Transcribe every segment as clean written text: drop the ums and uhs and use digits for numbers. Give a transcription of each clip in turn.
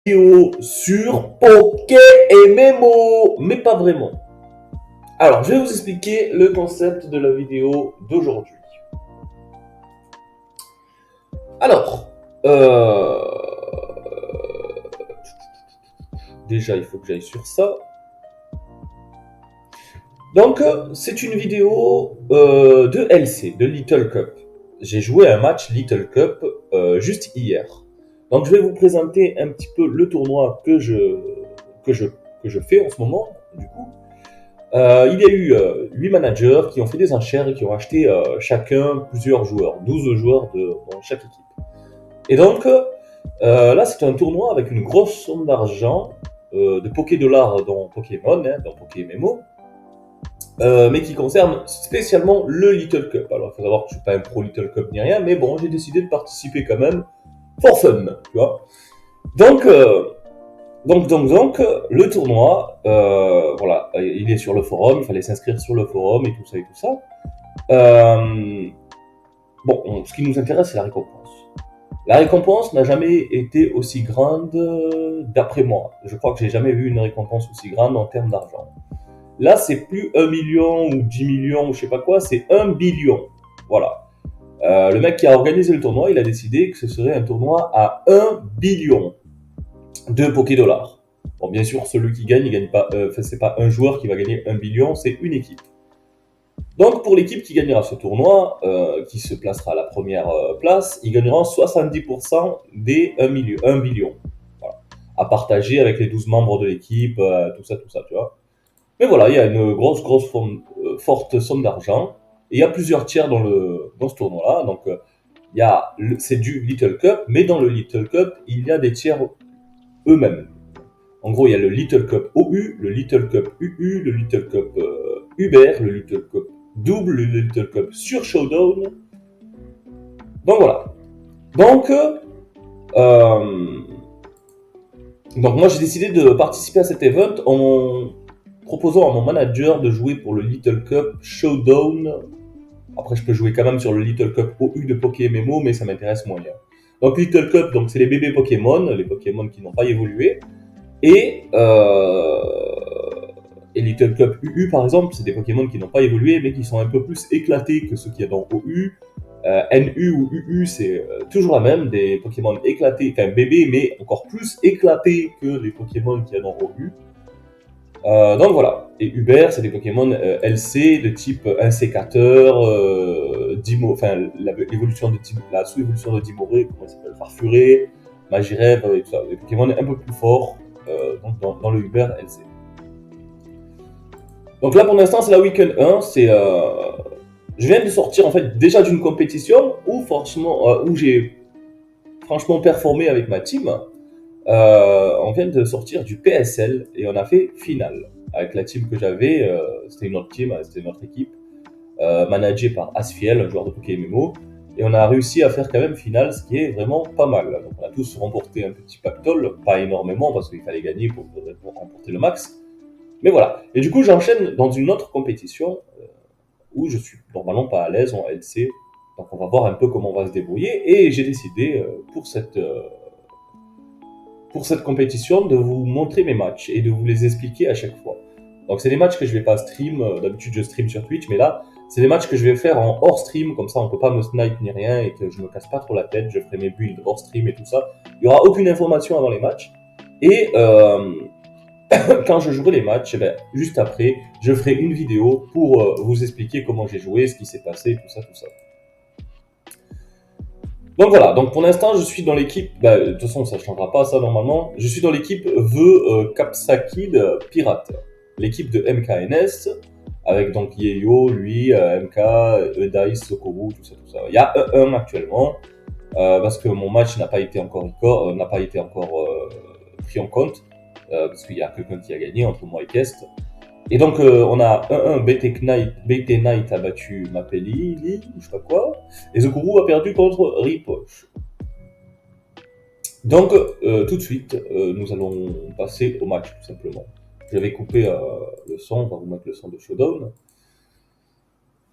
Vidéo sur Poké et Memo, mais pas vraiment. Alors, je vais vous expliquer le concept de la vidéo d'aujourd'hui. Alors, déjà, il faut que j'aille sur ça. Donc, c'est une vidéo de LC, de Little Cup. J'ai joué un match Little Cup juste hier. Donc, je vais vous présenter un petit peu le tournoi que je fais en ce moment, du coup. Il y a eu 8 managers qui ont fait des enchères et qui ont acheté chacun plusieurs joueurs, 12 joueurs dans chaque équipe. Et donc, là, c'est un tournoi avec une grosse somme d'argent, de Poké-Dollars dans Pokémon, dans Poké-Memo, mais qui concerne spécialement le Little Cup. Alors, il faut savoir que je ne suis pas un pro Little Cup ni rien, mais bon, j'ai décidé de participer quand même, for fun, tu vois. Donc, le tournoi, voilà, il est sur le forum, il fallait s'inscrire sur le forum et tout ça et tout ça. Bon, ce qui nous intéresse, c'est la récompense. La récompense n'a jamais été aussi grande d'après moi. Je crois que j'ai jamais vu une récompense aussi grande en termes d'argent. Là, c'est plus 1 million ou 10 millions ou je sais pas quoi, c'est 1 billion. Voilà. Le mec qui a organisé le tournoi, il a décidé que ce serait un tournoi à 1 billion de Poké-Dollars. Bon, bien sûr, celui qui gagne, il gagne pas. C'est pas un joueur qui va gagner 1 billion, c'est une équipe. Donc, pour l'équipe qui gagnera ce tournoi, qui se placera à la première place, ils gagneront 70% des 1 billion. Voilà. À partager avec les 12 membres de l'équipe, tout ça, tu vois. Mais voilà, il y a une forte somme d'argent. Et il y a plusieurs tiers dans ce tournoi-là. Donc, c'est du Little Cup, mais dans le Little Cup, il y a des tiers eux-mêmes. En gros, il y a le Little Cup OU, le Little Cup UU, le Little Cup Uber, le Little Cup Double, le Little Cup sur Showdown. Donc voilà. Donc, moi j'ai décidé de participer à cet event en proposant à mon manager de jouer pour le Little Cup Showdown. Après, je peux jouer quand même sur le Little Cup OU de Pokémon, mais ça m'intéresse moins. Donc Little Cup, donc c'est les bébés Pokémon, les Pokémon qui n'ont pas évolué. Et Little Cup UU par exemple, c'est des Pokémon qui n'ont pas évolué mais qui sont un peu plus éclatés que ceux qu'il y a dans OU. NU ou UU, c'est toujours la même, des Pokémon éclatés, enfin bébés, mais encore plus éclatés que les Pokémon qu'il y a dans OU. Donc voilà. Et Uber, c'est des Pokémon LC de type insécateur, l'évolution de la sous-évolution de Dimoré, comment ça s'appelle, Farfuré, Magirev et tout ça. Des Pokémon un peu plus forts dans le Uber LC. Donc là pour l'instant c'est la Weekend 1, je viens de sortir en fait déjà d'une compétition où j'ai franchement performé avec ma team. On vient de sortir du PSL et on a fait finale avec la team que j'avais. C'était une autre team, c'était une autre équipe managée par Asfiel, un joueur de Pokémon. Et on a réussi à faire quand même finale, ce qui est vraiment pas mal. Donc on a tous remporté un petit pactole, pas énormément parce qu'il fallait gagner pour remporter le max. Mais voilà. Et du coup, j'enchaîne dans une autre compétition où je suis normalement pas à l'aise en LC. Donc on va voir un peu comment on va se débrouiller. Et j'ai décidé pour cette compétition de vous montrer mes matchs et de vous les expliquer à chaque fois. Donc c'est des matchs que je vais pas stream, d'habitude je stream sur Twitch, mais là c'est des matchs que je vais faire en hors stream, comme ça on peut pas me snipe ni rien et que je me casse pas trop la tête, je ferai mes builds hors stream et tout ça. Il y aura aucune information avant les matchs. Et quand je jouerai les matchs, eh ben, juste après, je ferai une vidéo pour vous expliquer comment j'ai joué, ce qui s'est passé, tout ça, tout ça. Donc voilà, donc pour l'instant je suis dans l'équipe, de toute façon ça ne changera pas ça normalement, je suis dans l'équipe The Capsakid Pirate, l'équipe de MKNS, avec donc Yeyo, lui, MK, Edai, Sokoru, tout ça. Il y a un actuellement, parce que mon match n'a pas été encore pris en compte, parce qu'il y a quelqu'un qui a gagné entre moi et Kest. Et donc, on a 1-1, BT Knight a battu Mapeli, ou je sais pas quoi, et Zokuru a perdu contre Ripoche. Donc, tout de suite, nous allons passer au match, tout simplement. Je vais couper le son, on va vous mettre le son de Showdown.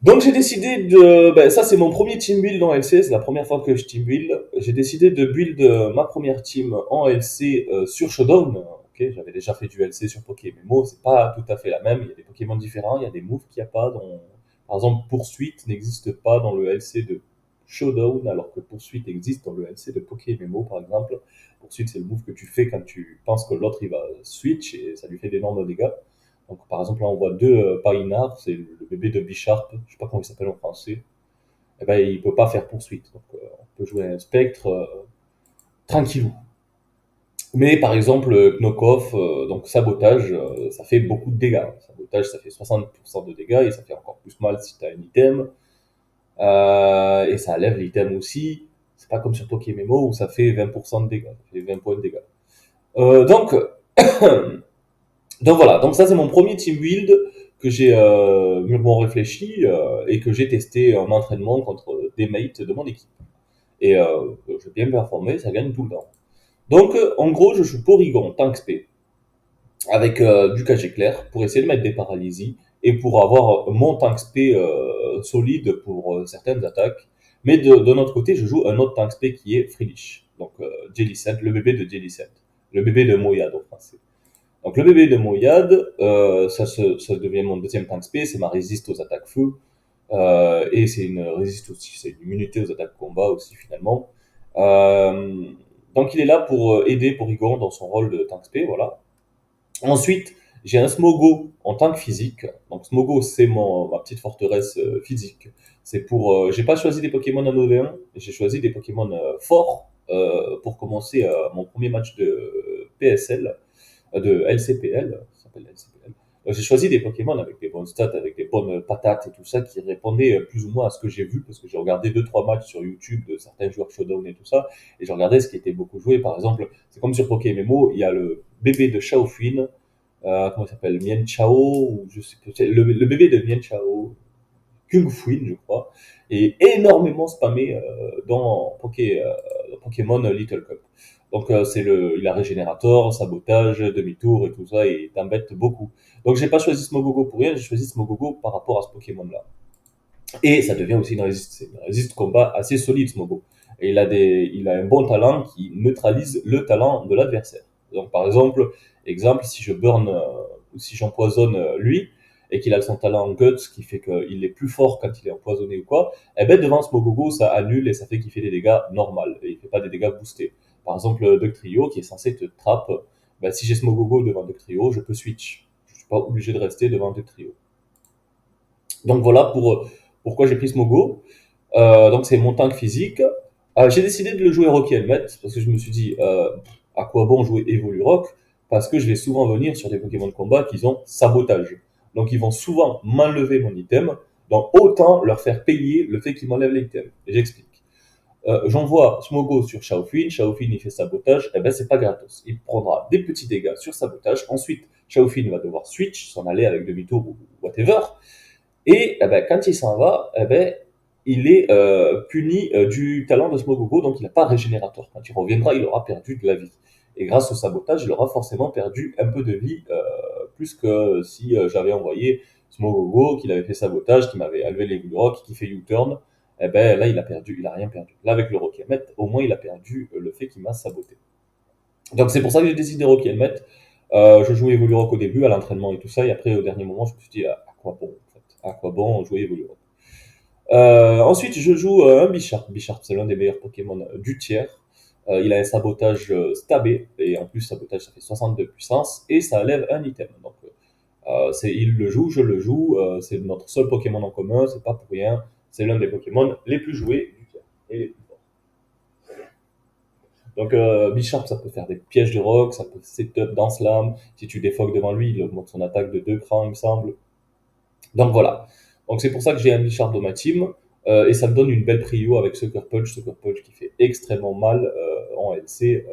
Donc j'ai décidé de... Ben, ça c'est mon premier team build en LC, c'est la première fois que je team build. J'ai décidé de build ma première team en LC sur Showdown. Ok, j'avais déjà fait du LC sur Pokémon, c'est pas tout à fait la même, il y a des Pokémon différents, il y a des moves qu'il n'y a pas dans... Par exemple, Poursuite n'existe pas dans le LC de Showdown, alors que Poursuite existe dans le LC de Pokémon par exemple. Poursuite c'est le move que tu fais quand tu penses que l'autre il va switch et ça lui fait d'énormes dégâts. Donc, par exemple, là, on voit deux Painards, c'est le bébé de Bisharp, je sais pas comment il s'appelle en français. Eh ben, il peut pas faire poursuite. Donc, on peut jouer un spectre tranquillou. Mais par exemple, Knockoff, donc sabotage, ça fait beaucoup de dégâts. Sabotage, ça fait 60% de dégâts et ça fait encore plus mal si tu as un item. Et ça lève l'item aussi. C'est pas comme sur Pokémon où ça fait 20% de dégâts, ça fait 20 points de dégâts. Donc, Donc voilà, donc ça c'est mon premier team build que j'ai mûrement réfléchi et que j'ai testé en entraînement contre des mates de mon équipe. Et j'ai bien performé, ça gagne tout le temps. Donc en gros, je joue Porygon, Tank SP, avec du KG clair pour essayer de mettre des paralysies et pour avoir mon Tank SP solide pour certaines attaques. Mais de notre côté, je joue un autre Tank SP qui est Freelish, donc Jellicent, le bébé de Jellicent, le bébé de Moyad en français. Donc le bébé de Moyad, ça devient mon deuxième tank spé, c'est ma résiste aux attaques feu, et c'est une résiste aussi, c'est une immunité aux attaques combat aussi finalement. Euh, donc il est là pour aider Porygon dans son rôle de tank spé, voilà. Ensuite, j'ai un Smogo en tank physique. Donc Smogo, c'est ma petite forteresse physique. C'est pour, j'ai pas choisi des Pokémon en OV1, j'ai choisi des Pokémon forts pour commencer mon premier match de PSL de LCPL, ça s'appelle LCPL. J'ai choisi des Pokémon avec des bonnes stats, avec des bonnes patates et tout ça, qui répondaient plus ou moins à ce que j'ai vu, parce que j'ai regardé deux trois matchs sur YouTube de certains joueurs Showdown et tout ça, et j'ai regardé ce qui était beaucoup joué. Par exemple, c'est comme sur Pokémon, il y a le bébé de Shaofin, comment il s'appelle, Mian Chao, ou je sais pas, le bébé de Mian Chao, Kung Fuin, je crois, et énormément spammé dans Pokémon Little Cup. Donc il a régénérateur, sabotage, demi-tour et tout ça, et il t'embête beaucoup. Donc j'ai pas choisi Smogogo pour rien, j'ai choisi Smogogo par rapport à ce Pokémon-là. Et ça devient aussi une résiste combat assez solide, Smogo. Et il a un bon talent qui neutralise le talent de l'adversaire. Donc par exemple, si je burn ou si j'empoisonne lui, et qu'il a son talent Guts qui fait qu'il est plus fort quand il est empoisonné ou quoi, eh ben devant Smogogo, ça annule et ça fait qu'il fait des dégâts normaux et il fait pas des dégâts boostés. Par exemple, Dugtrio qui est censé te trappe, ben, si j'ai Smogogo devant Dugtrio, je peux switch. Je suis pas obligé de rester devant Dugtrio. Donc voilà pourquoi j'ai pris Smogo. Donc c'est mon tank physique. J'ai décidé de le jouer Rocky Helmet parce que je me suis dit à quoi bon jouer Evolurock parce que je vais souvent venir sur des Pokémon de combat qui ont sabotage. Donc ils vont souvent m'enlever mon item, donc autant leur faire payer le fait qu'ils m'enlèvent l'item. Et j'explique. J'envoie Smogo sur Shaofin, Shaofin il fait sabotage, et ben c'est pas gratos. Il prendra des petits dégâts sur sabotage, ensuite Shaofin va devoir switch, s'en aller avec demi-tour ou whatever, et eh ben, quand il s'en va, eh ben, il est puni du talent de Smogogo, donc il n'a pas régénérateur. Quand il reviendra, il aura perdu de la vie. Et grâce au sabotage, il aura forcément perdu un peu de vie, plus que si j'avais envoyé Smogogo, qu'il avait fait sabotage, qui m'avait enlevé les rock, qui fait U-turn. Eh ben là, il a rien perdu. Là, avec le Rocky Helmet, au moins, il a perdu le fait qu'il m'a saboté. Donc c'est pour ça que j'ai décidé Rocky Helmet. Je jouais Evolurock au début, à l'entraînement et tout ça, et après, au dernier moment, je me suis dit, à quoi bon, en fait, à quoi bon jouer Evolurock. Ensuite, je joue un Bisharp. Bisharp, c'est l'un des meilleurs Pokémon du tiers. Il a un sabotage stabé, et en plus, sabotage, ça fait 62 puissance, et ça lève un item. Donc, il le joue, je le joue, c'est notre seul Pokémon en commun, c'est pas pour rien, c'est l'un des Pokémon les plus joués du tiers, et les plus forts. Donc, Bisharp, ça peut faire des pièges de rock, ça peut setup dans Slam, si tu défoques devant lui, il augmente son attaque de 2 crans, il me semble. Donc voilà. Donc c'est pour ça que j'ai un Bichard dans ma team. Et ça me donne une belle prio avec Sucker Punch qui fait extrêmement mal en LC.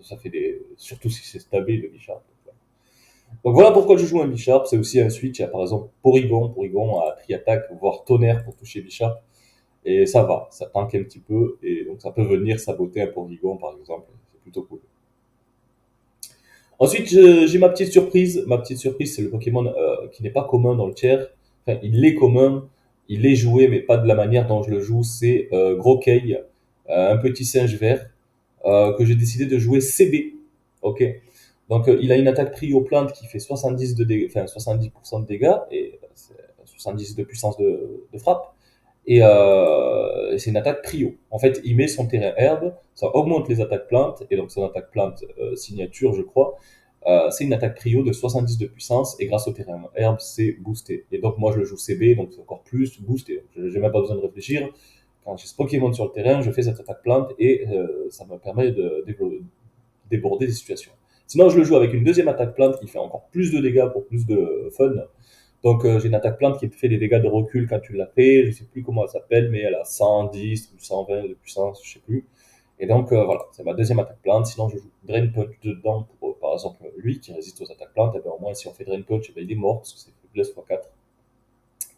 Ça fait surtout si c'est stabé le Bichard. Donc voilà pourquoi je joue un Bichard. C'est aussi un switch. Il y a par exemple Porygon. Porygon a tri-attaque, voire tonnerre pour toucher Bichard. Et ça va, ça tank un petit peu. Et donc ça peut venir saboter un Porygon par exemple. C'est plutôt cool. Ensuite, j'ai ma petite surprise. Ma petite surprise, c'est le Pokémon qui n'est pas commun dans le tiers. Enfin, il est commun, Il est joué, mais pas de la manière dont je le joue. C'est Grokey, un petit singe vert, que j'ai décidé de jouer CB. Ok. Donc il a une attaque prio plante qui fait 70 de dégâts, enfin 70% de dégâts et 70 de puissance de frappe. Et c'est une attaque prio. En fait, il met son terrain herbe, ça augmente les attaques plantes, et donc son attaque plante signature, je crois, c'est une attaque prio de 70 de puissance, et grâce au terrain herbe, c'est boosté. Et donc moi, je le joue CB, donc c'est encore plus boosté. Je n'ai même pas besoin de réfléchir. Quand j'ai ce Pokémon sur le terrain, je fais cette attaque plante, et ça me permet de déborder des situations. Sinon, je le joue avec une deuxième attaque plante qui fait encore plus de dégâts pour plus de fun. Donc j'ai une attaque plante qui te fait des dégâts de recul quand tu l'as fait. Je sais plus comment elle s'appelle, mais elle a 110 ou 120 de puissance, je sais plus. Et donc voilà, c'est ma deuxième attaque plante. Sinon je joue Drain Punch dedans pour par exemple lui qui résiste aux attaques plantes. Et bien au moins si on fait Drain Punch, eh ben, il est mort parce que c'est faiblesse x4.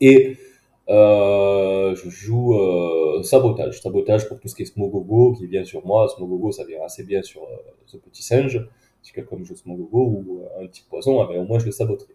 Et je joue Sabotage. Sabotage pour tout ce qui est Smogogo qui vient sur moi. Smogogo ça vient assez bien sur ce petit singe. Si quelqu'un me joue Smogogo ou un petit poison, eh ben, au moins je le saboterai.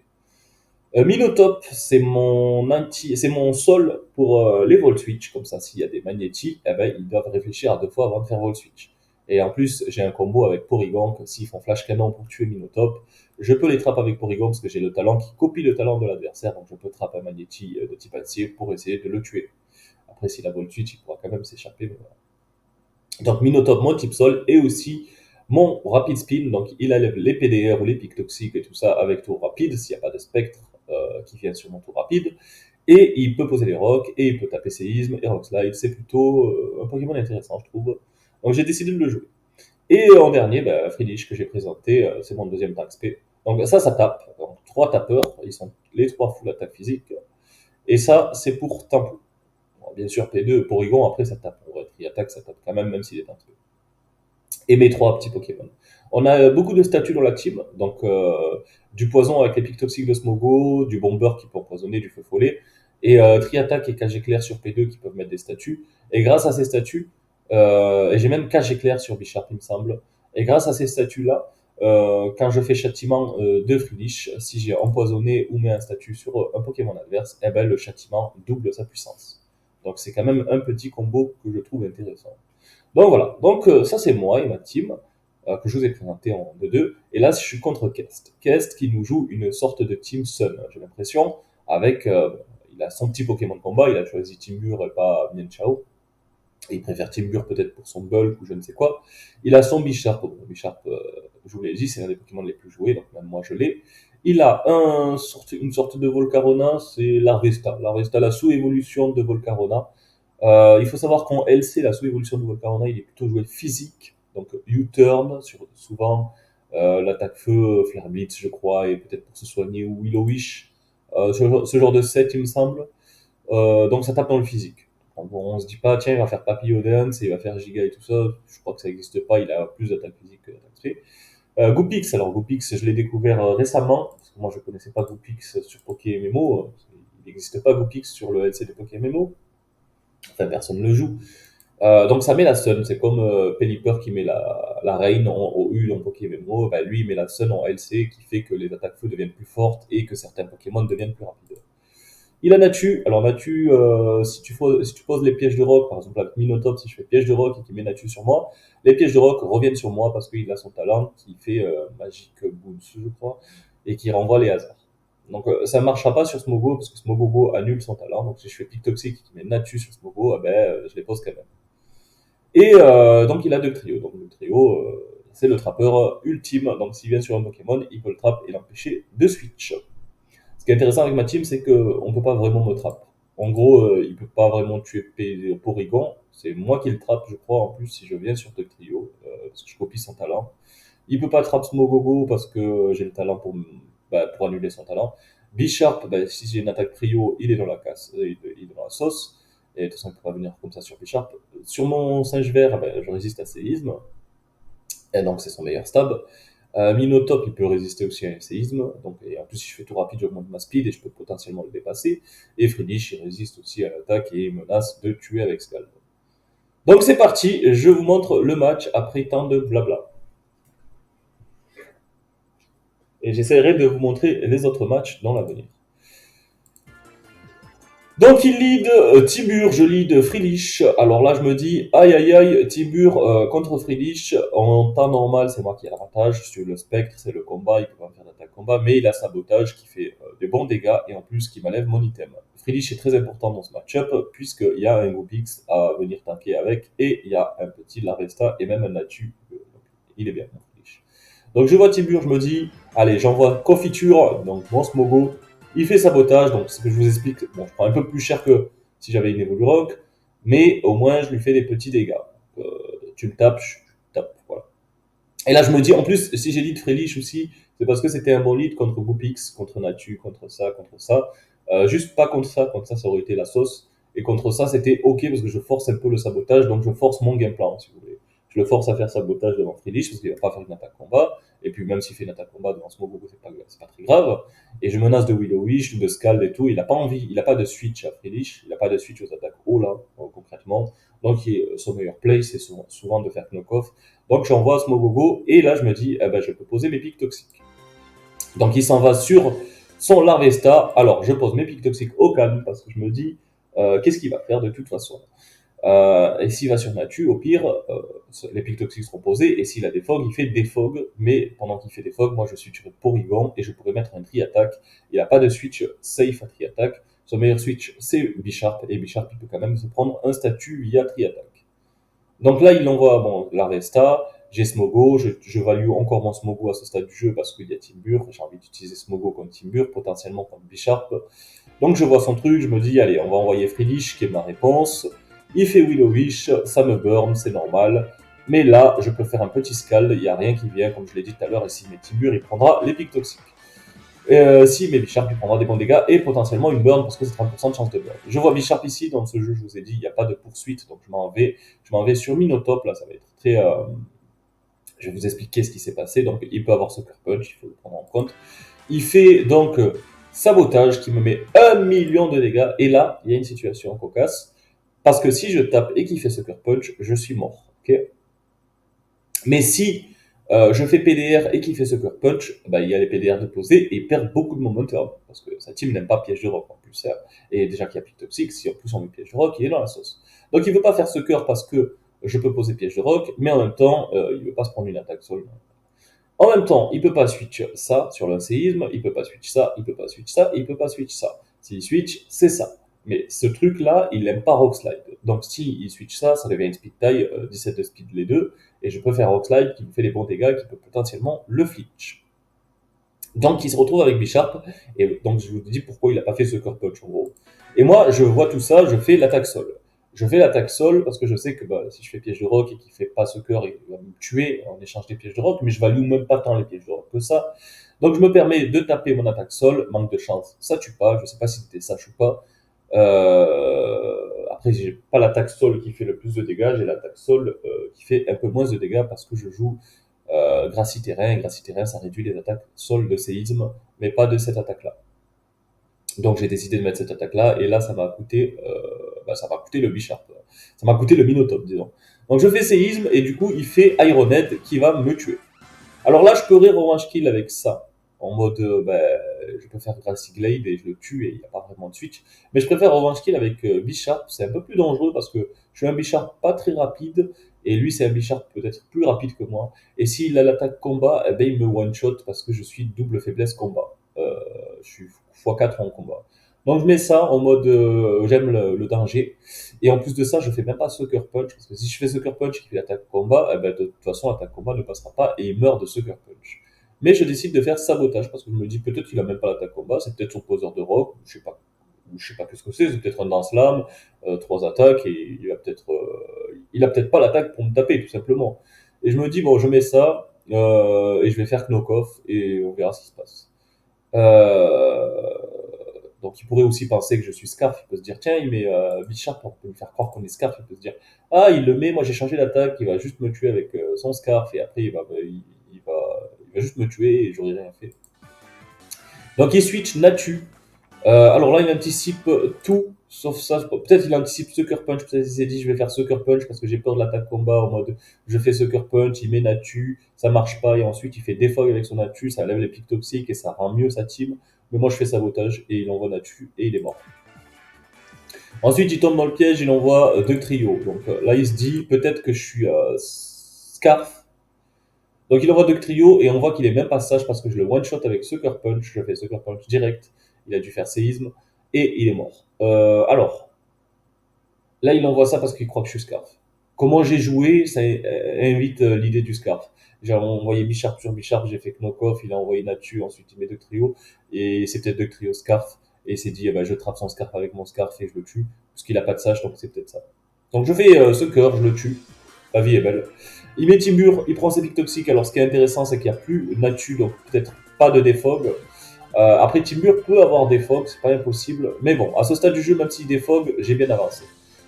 Minotop, c'est mon sol pour les Volt Switch. Comme ça, s'il y a des magnétiques, eh ben, ils doivent réfléchir à deux fois avant de faire Volt Switch. Et en plus, j'ai un combo avec Porygon, que s'ils font Flash Canon pour tuer Minotop, je peux les trapper avec Porygon parce que j'ai le talent qui copie le talent de l'adversaire. Donc je peux trapper un magnéti de type acier pour essayer de le tuer. Après, s'il a Volt Switch, il pourra quand même s'échapper. Mais voilà. Donc Minotop, mon type sol, et aussi mon Rapid Spin. Donc il enlève les PDR ou les pics toxiques et tout ça avec tour rapide, s'il n'y a pas de spectre qui vient sur mon tour rapide. Et il peut poser les rocks, et il peut taper séisme et rock slide. C'est plutôt un Pokémon intéressant, je trouve. Donc j'ai décidé de le jouer. Et en dernier, bah, Friedrich que j'ai présenté, c'est mon deuxième tank SP. Donc ça tape. Donc 3 tapeurs, ils sont les 3 full attaque physique. Et ça, c'est pour tempo. Bon, bien sûr, P2, Porygon, après ça tape. Pour être attaque, ça tape quand même s'il est tank SP. Et mes 3 petits Pokémon. On a beaucoup de statues dans la team, donc du poison avec les pics toxiques de Smogo, du bomber qui peut empoisonner, du feu follet, et tri-attaque et cage éclair sur P2 qui peuvent mettre des statues. Et grâce à ces statues, et j'ai même cage éclair sur Bisharp il me semble, et grâce à ces statues-là, quand je fais châtiment de Frilich, si j'ai empoisonné ou mis un statut sur un Pokémon adverse, eh ben, le châtiment double sa puissance. Donc c'est quand même un petit combo que je trouve intéressant. Donc voilà, donc ça c'est moi et ma team que je vous ai présenté en 2-2. Et là, je suis contre Kest. Kest qui nous joue une sorte de Team Sun, j'ai l'impression, avec... il a son petit Pokémon de combat, il a choisi Timur et pas Mienshao. Et il préfère Timur peut-être pour son bulk ou je ne sais quoi. Il a son Bisharp. Bon, Bisharp, je vous l'ai dit, c'est l'un des Pokémon les plus joués, donc même moi je l'ai. Il a une sorte de Volcarona, c'est l'Arvesta. L'Arvesta, la sous-évolution de Volcarona. Il faut savoir qu'en LC, la sous-évolution de Volcarona, il est plutôt joué physique, donc U-turn, sur souvent l'attaque feu, Flare Blitz, je crois, et peut-être pour se soigner, ou Willowish, ce genre de set, il me semble. Donc ça tape dans le physique. Donc, on se dit pas, tiens, il va faire Papillon Dance et il va faire Giga et tout ça, je crois que ça n'existe pas, il a plus d'attaque physique que d'attaque spé. Goopix, alors Goopix, je l'ai découvert récemment, parce que moi je connaissais pas Goopix sur PokéMMO, il n'existe pas Goopix sur le LC de PokéMMO, enfin personne ne le joue. Donc ça met la Sun, c'est comme Pelipper qui met la Rain au U dans Pokémon, ben lui il met la Sun en LC qui fait que les attaques feu deviennent plus fortes et que certains Pokémon deviennent plus rapides. Il a Natu, alors Natu, si tu poses les pièges de rock, par exemple avec Minotop, si je fais piège de rock et qu'il met Natu sur moi, les pièges de rock reviennent sur moi parce qu'il a son talent qui fait Magic Boots, je crois, et qui renvoie les hasards. Donc ça ne marchera pas sur Smogo parce que Smogogo annule son talent, donc si je fais Pic Toxic et qu'il met Natu sur Smogo, eh ben, je les pose quand même. Et donc il a deux trios. Donc le trio, c'est le trappeur ultime. Donc s'il vient sur un Pokémon, il peut le trapper et l'empêcher de switch. Ce qui est intéressant avec ma team, c'est qu'on peut pas vraiment me trapper. En gros, il peut pas vraiment tuer Porygon. C'est moi qui le trappe, je crois, en plus, si je viens sur deux trio, parce que je copie son talent. Il peut pas trapper Smogogo parce que j'ai le talent pour annuler son talent. Bisharp, si j'ai une attaque trio, il est dans la casse, il est dans la sauce. Et de toute façon, il peut pas venir comme ça sur Bisharp. Sur mon singe vert, je résiste à séisme. Et donc, c'est son meilleur stab. Minotop, il peut résister aussi à un séisme. Donc, et en plus, si je fais tout rapide, j'augmente ma speed et je peux potentiellement le dépasser. Et Friedrich, il résiste aussi à l'attaque et il menace de tuer avec Scald. Donc, c'est parti. Je vous montre le match après tant de blabla. Et j'essaierai de vous montrer les autres matchs dans l'avenir. Donc il lead Tibur, je lead Friedrich. Alors là je me dis, aïe aïe aïe, Tibur contre Friedrich, en temps normal c'est moi qui ai l'avantage, sur le spectre c'est le combat, il peut pas me faire d'attaque combat, mais il a sabotage qui fait des bons dégâts et en plus qui m'enlève mon item. Friedrich est très important dans ce match-up puisqu'il y a un Goopix à venir tanker avec et il y a un petit Larvesta et même un Natu, donc il est bien mon Friedrich. Donc je vois Tibur, je me dis, allez j'envoie Confiture, donc mon Smogo, il fait sabotage, donc ce que je vous explique, bon, je prends un peu plus cher que si j'avais une Evolurock, mais au moins je lui fais des petits dégâts. Tu me tapes, je tape, voilà. Et là je me dis, en plus, si j'ai dit de Frelich aussi, c'est parce que c'était un bon lead contre Goopix, contre Natu, contre ça, contre ça. Juste pas contre ça aurait été la sauce. Et contre ça, c'était ok parce que je force un peu le sabotage, donc je force mon game plan, si vous voulez. Je le force à faire sabotage devant Frelich parce qu'il va pas faire une attaque combat. Et puis même s'il fait une attaque combat devant Smogogo, c'est pas très grave. Et je menace de Willow Wish, de Scald et tout. Il a pas envie, il a pas de switch à Frelich, il a pas de switch aux attaques haut là, concrètement. Donc son meilleur play, c'est souvent de faire knock-off. Donc j'envoie Smogogo et là je me dis, eh ben, je peux poser mes pics toxiques. Donc il s'en va sur son Larvesta. Alors je pose mes pics toxiques au calme parce que je me dis, qu'est-ce qu'il va faire de toute façon. Et s'il va sur Natu, au pire, les pics toxiques seront posés. Et s'il a des fogs, il fait des fogs. Mais pendant qu'il fait des fogs, moi je suis sur Porygon et je pourrais mettre un tri-attack. Il n'a pas de switch safe à tri-attack. Son meilleur switch, c'est Bisharp. Et Bisharp, il peut quand même se prendre un statut via tri-attack. Donc là, il envoie bon, l'Arvesta, j'ai Smogo, je value encore mon Smogo à ce stade du jeu parce qu'il y a Timbur, j'ai envie d'utiliser Smogo contre Timbur, potentiellement contre Bisharp. Donc je vois son truc, je me dis, allez, on va envoyer Friedrich, qui est ma réponse. Il fait Willow Wish, ça me burn, c'est normal. Mais là, je peux faire un petit scald, il n'y a rien qui vient, comme je l'ai dit tout à l'heure, et si met Timbur, il prendra les pics toxiques. Si, mais Bisharp, il prendra des bons dégâts et potentiellement une burn parce que c'est 30% de chance de burn. Je vois Bisharp ici, dans ce jeu, je vous ai dit, il n'y a pas de poursuite, donc je m'en vais sur Minotop, là, ça va être très... je vais vous expliquer ce qui s'est passé, donc il peut avoir Sucker Punch, il faut le prendre en compte. Il fait donc sabotage qui me met 1 million de dégâts, et là, il y a une situation cocasse, parce que si je tape et qu'il fait Sucker Punch, je suis mort, ok. Mais si je fais PDR et qu'il fait Sucker Punch, bah, il y a les PDR de poser et il perd beaucoup de momentum. Parce que sa team n'aime pas piège de rock en plus. Hein. Et déjà qu'il y a pic toxique, si en plus on met piège de rock, il est dans la sauce. Donc il veut pas faire Sucker parce que je peux poser piège de rock, mais en même temps, il veut pas se prendre une attaque sol. En même temps, il peut pas switch ça sur l'inséisme, il peut pas switch ça, il peut pas switch ça, il peut pas switch ça. S'il switch, c'est ça. Mais ce truc-là, il n'aime pas Rockslide. Donc si il switch ça, ça devient une speed taille 17 de speed les deux, et je peux faire Rockslide qui me fait des bons dégâts, qui peut potentiellement le flitch. Donc il se retrouve avec Bisharp, et donc je vous dis pourquoi il n'a pas fait ce Sucker Punch en gros. Et moi, je vois tout ça, je fais l'attaque sol. Je fais l'attaque sol parce que je sais que bah, si je fais piège de rock et qu'il fait pas ce cœur, il va me tuer en échange des pièges de rock, mais je value même pas tant les pièges de rock que ça. Donc je me permets de taper mon attaque sol, manque de chance, ça tue pas, je sais pas si c'était sache ou pas. Après, j'ai pas l'attaque sol qui fait le plus de dégâts, j'ai l'attaque sol qui fait un peu moins de dégâts parce que je joue Gracie Terrain. Gracie Terrain, ça réduit les attaques sol de séisme, mais pas de cette attaque-là. Donc j'ai décidé de mettre cette attaque-là, et là ça m'a coûté, ça m'a coûté le Bisharp. Ça m'a coûté le Minotaur, disons. Donc je fais séisme, et du coup il fait Ironhead qui va me tuer. Alors là je peux revanche kill avec ça, en mode, je peux faire Gracie Glade et je le tue et il n'y a pas vraiment de switch. Mais je préfère revanche kill avec Bisharp, c'est un peu plus dangereux parce que je suis un Bisharp pas très rapide, et lui c'est un Bisharp peut-être plus rapide que moi. Et s'il a l'attaque combat, eh ben, il me one-shot parce que je suis double faiblesse combat. Je suis x4 en combat. Donc je mets ça en mode j'aime le danger. Et en plus de ça, je fais même pas Sucker Punch, parce que si je fais Sucker Punch qui fait l'attaque combat, eh ben, de toute façon l'attaque combat ne passera pas et il meurt de Sucker Punch. Mais je décide de faire sabotage parce que je me dis peut-être qu'il a même pas l'attaque combat, c'est peut-être son poseur de rock, ou je sais pas. Ou je sais pas qu'est-ce que c'est peut-être un dance lame, 3 attaques, et il a peut-être pas l'attaque pour me taper tout simplement. Et je me dis bon, je mets ça et je vais faire knock-off et on verra ce qui se passe. Euh, donc il pourrait aussi penser que je suis Scarf, il peut se dire tiens il met Bisharp, on peut lui faire croire qu'on est Scarf, il peut se dire ah il le met, moi j'ai changé d'attaque, il va juste me tuer avec son Scarf et après il va juste me tuer et j'aurai rien fait. Donc il switch Natu. Alors là il anticipe tout sauf ça, peut-être il anticipe Sucker Punch, peut-être il s'est dit je vais faire Sucker Punch parce que j'ai peur de l'attaque combat en mode je fais Sucker Punch, il met Natu, ça marche pas et ensuite il fait Defog avec son Natu, ça lève les pics toxiques et ça rend mieux sa team. Mais moi je fais sabotage et il envoie Natu et il est mort. Ensuite, il tombe dans le piège, il envoie deux trios. Donc là, il se dit peut-être que je suis Scarf. Donc il envoie deux trios et on voit qu'il est même pas sage parce que je le one-shot avec Sucker Punch. Je fais Sucker Punch direct. Il a dû faire séisme et il est mort. Alors, là, il envoie ça parce qu'il croit que je suis Scarf. Comment j'ai joué, ça invite l'idée du Scarf. J'ai envoyé Bicharp sur Bicharp, j'ai fait Knockoff, il a envoyé Natu, ensuite il met deux trios, et c'est peut-être deux trios Scarf, et il s'est dit, eh ben, je trappe son Scarf avec mon Scarf et je le tue, parce qu'il a pas de sage, donc c'est peut-être ça. Donc je fais ce cœur, je le tue, la vie est belle. Il met Timur, il prend ses pics toxiques, alors ce qui est intéressant, c'est qu'il n'y a plus Natu, donc peut-être pas de défog. Après, Timur peut avoir des fogs, c'est pas impossible. Mais bon, à ce stade du jeu, même s'il défogue, j'ai bien avancé.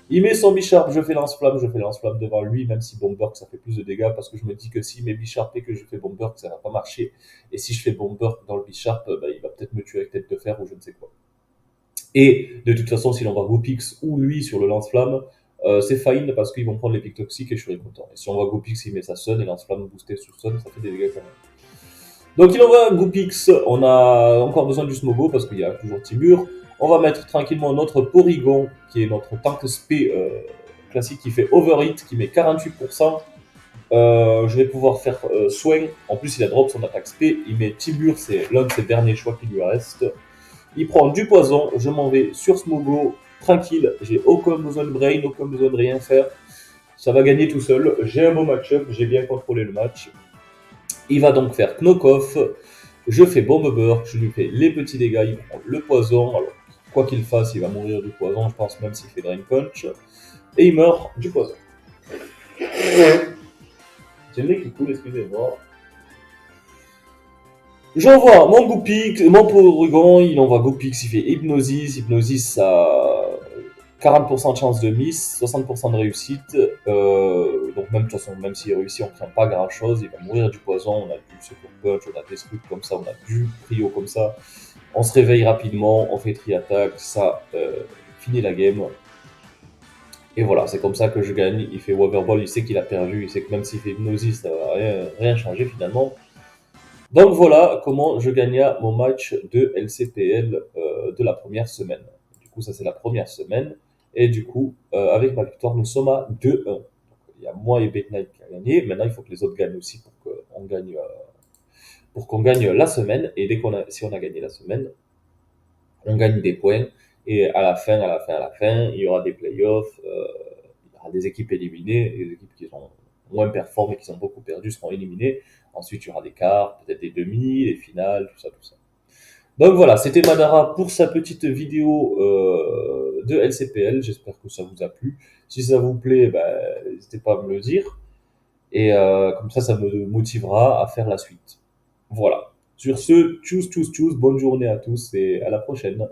Il met son Bicharp, je fais lance-flamme devant lui, même si Bomberg ça fait plus de dégâts, parce que je me dis que s'il met Bicharp et que je fais Bomberg, ça va pas marcher. Et si je fais Bomberg dans le Bicharp, bah, il va peut-être me tuer avec tête de fer ou je ne sais quoi. Et de toute façon, s'il envoie Gopix ou lui sur le lance-flamme, c'est fine parce qu'ils vont prendre les pics toxiques et je serai content. Et si on voit Gopix, il met sa Sun et lance-flamme boosté sous Sun, ça fait des dégâts quand même. Donc il envoie Goopix, on a encore besoin du Smogo parce qu'il y a toujours Timur. On va mettre tranquillement notre Porygon, qui est notre tank SP classique, qui fait Overhit, qui met 48%. Je vais pouvoir faire Soin. En plus, il a drop son attaque SP. Il met Timur, c'est l'un de ses derniers choix qui lui reste. Il prend du poison. Je m'en vais sur Smogo, tranquille. J'ai aucun besoin de brain, aucun besoin de rien faire. Ça va gagner tout seul. J'ai un bon match-up, j'ai bien contrôlé le match. Il va donc faire Knockoff. Je fais Bombe Burk, je lui fais les petits dégâts, il prend le poison. Alors, quoi qu'il fasse, il va mourir du poison, je pense, même s'il fait Drain Punch. Et il meurt du poison. J'ai le nez qui coule, excusez-moi. J'envoie mon Goopix, mon Porygon, il envoie Goopix, il fait Hypnosis. Hypnosis, ça a 40% de chance de miss, 60% de réussite. Donc même de toute façon, même s'il réussit, on craint pas grand chose. Il va mourir du poison, on a du Secure Punch, on a des trucs comme ça, on a du trio comme ça. On se réveille rapidement, on fait tri-attaque, ça finit la game. Et voilà, c'est comme ça que je gagne. Il fait Waverball, il sait qu'il a perdu, il sait que même s'il fait Hypnosis, ça va rien changer finalement. Donc voilà comment je gagnais mon match de LCPL de la première semaine. Du coup, ça c'est la première semaine. Et du coup, avec ma victoire, nous sommes à 2-1. Donc, il y a moi et Bait Knight qui a gagné. Maintenant, il faut que les autres gagnent aussi pour qu'on gagne la semaine. Et si on a gagné la semaine, on gagne des points. Et à la fin, il y aura des playoffs. Il y aura des équipes éliminées. Et les équipes qui sont moins performées, qui sont beaucoup perdues, seront éliminées. Ensuite, il y aura des quarts, peut-être des demi, des finales, tout ça, tout ça. Donc voilà, c'était Madara pour sa petite vidéo de LCPL. J'espère que ça vous a plu. Si ça vous plaît, n'hésitez pas à me le dire. Et comme ça me motivera à faire la suite. Voilà. Sur ce, tchuss, tchuss, tchuss, bonne journée à tous et à la prochaine.